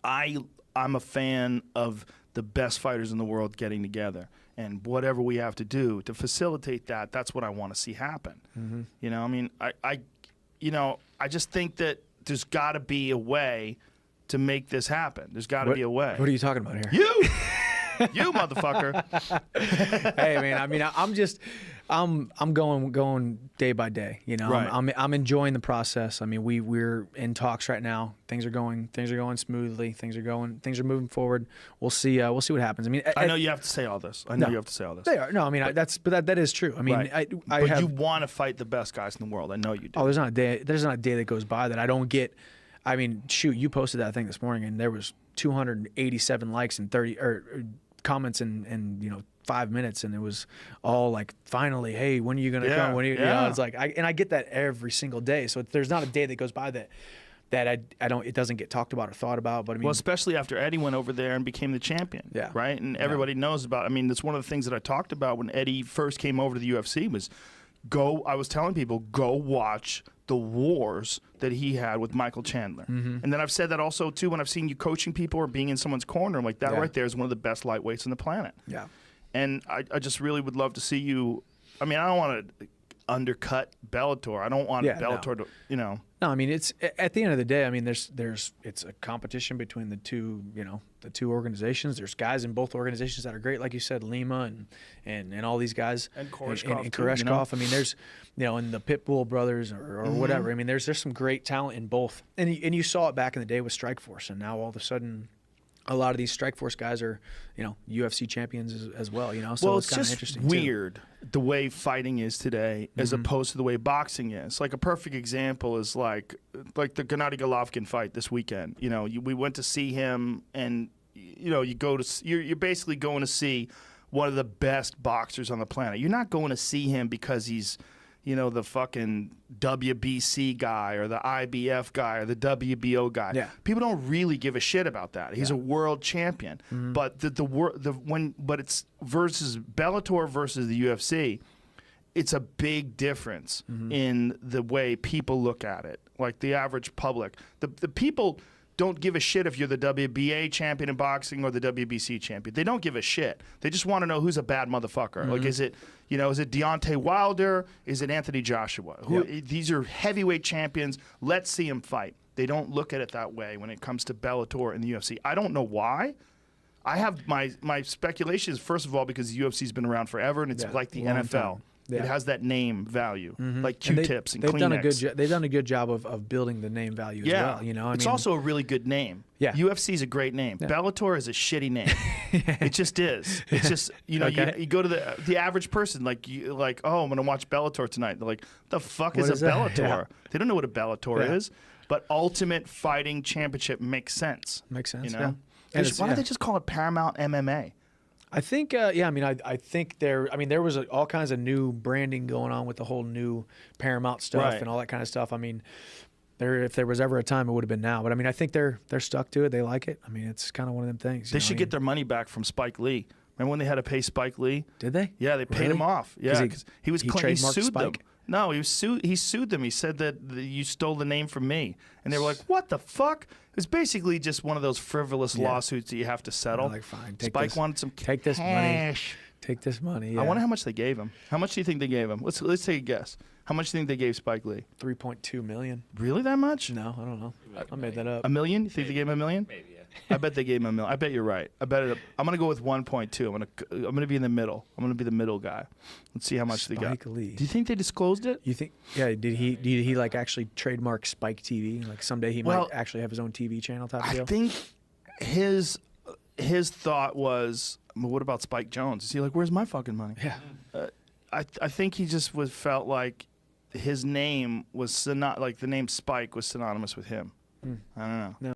I'm a fan of the best fighters in the world getting together, and whatever we have to do to facilitate that, that's what I want to see happen. You know, I mean, I just think that there's got to be a way to make this happen. There's got to be a way. What are you talking about here? You motherfucker. Hey man, I mean, I'm going day by day. You know, Right. I'm enjoying the process. I mean, we're in talks right now. Things are going smoothly. Things are moving forward. We'll see what happens. I mean, I know you have to say all this. I know you have to say all this. They are. No, I mean, that is true. I mean, Right. But you want to fight the best guys in the world. I know you do. Oh, there's not a day that goes by that I don't get. I mean, shoot, you posted that thing this morning, and there was 287 likes and 30 or comments in 5 minutes, and it was all like, finally, hey, when are you gonna come? When are you, you know, it's like, I get that every single day. So there's not a day that goes by that I don't, it doesn't get talked about or thought about. But I mean, well, especially after Eddie went over there and became the champion. Yeah. Right. And everybody knows about. I mean, that's one of the things that I talked about when Eddie first came over to the UFC was I was telling people, go watch the wars that he had with Michael Chandler. And then I've said that also too when I've seen you coaching people or being in someone's corner. I'm like, that right there is one of the best lightweights on the planet. Yeah. And I just really would love to see you. I mean, I don't want to undercut Bellator. I don't want Bellator to, you know. No, I mean, it's at the end of the day. I mean, it's a competition between the two, the two organizations. There's guys in both organizations that are great, like you said, Lima and all these guys, and Koreshkov. And Koreshkov. I mean, there's and the Pitbull brothers or whatever. I mean, there's some great talent in both, and you saw it back in the day with Strikeforce, and now all of a sudden, a lot of these Strikeforce guys are, UFC champions as well. So well, it's kind of just interesting. Weird the way fighting is today, as opposed to the way boxing is. Like a perfect example is like the Gennady Golovkin fight this weekend. We went to see him, and you're basically going to see one of the best boxers on the planet. You're not going to see him because he's the fucking WBC guy or the IBF guy or the WBO guy. Yeah. People don't really give a shit about that. He's a world champion. But but it's versus Bellator versus the UFC, it's a big difference in the way people look at it. Like the average public. The people don't give a shit if you're the WBA champion in boxing or the WBC champion. They don't give a shit. They just want to know who's a bad motherfucker. Like, is it Deontay Wilder? Is it Anthony Joshua? These are heavyweight champions. Let's see them fight. They don't look at it that way when it comes to Bellator and the UFC. I don't know why. I have my speculations, first of all, because the UFC's been around forever, and it's like the NFL. Yeah. It has that name value, like Q-tips and Kleenex. They've done a good job of building the name value as well. It's also a really good name. Yeah. UFC is a great name. Yeah. Bellator is a shitty name. It just is. It's just, you go to the average person, like, oh, I'm going to watch Bellator tonight. They're like, the fuck is a Bellator? Yeah. They don't know what a Bellator is. But Ultimate Fighting Championship makes sense. Makes sense, Why don't they just call it Paramount MMA? I think, I mean, I think there was all kinds of new branding going on with the whole new Paramount stuff and all that kind of stuff. I mean, if there was ever a time, it would have been now. But I mean, I think they're stuck to it. They like it. I mean, it's kind of one of them things. They should get their money back from Spike Lee. Remember when they had to pay Spike Lee? Did they? Yeah, they paid him off. Yeah, because he sued Spike? them. No, he sued them. He said that you stole the name from me. And they were like, what the fuck? It was basically just one of those frivolous lawsuits that you have to settle. Like, fine. Spike wanted some cash. Take this money. Take this money. Yeah. I wonder how much they gave him. How much do you think they gave him? Let's take a guess. How much do you think they gave Spike Lee? $3.2 million. Really that much? No, I don't know. I made that up. $1 million? You think they gave him $1 million? Maybe, yeah. I bet they gave him $1 million. I bet you're right. I'm gonna go with 1.2. I'm gonna be in the middle. I'm gonna be the middle guy. Let's see how much they got. Spike Lee. Do you think they disclosed it? You think? Yeah. Did he like actually trademark Spike TV? Like someday he might actually have his own TV channel type deal. I think his thought was, well, what about Spike Jones? Is he like, where's my fucking money? Yeah. I think he just felt like his name was like the name Spike was synonymous with him. I don't know. No.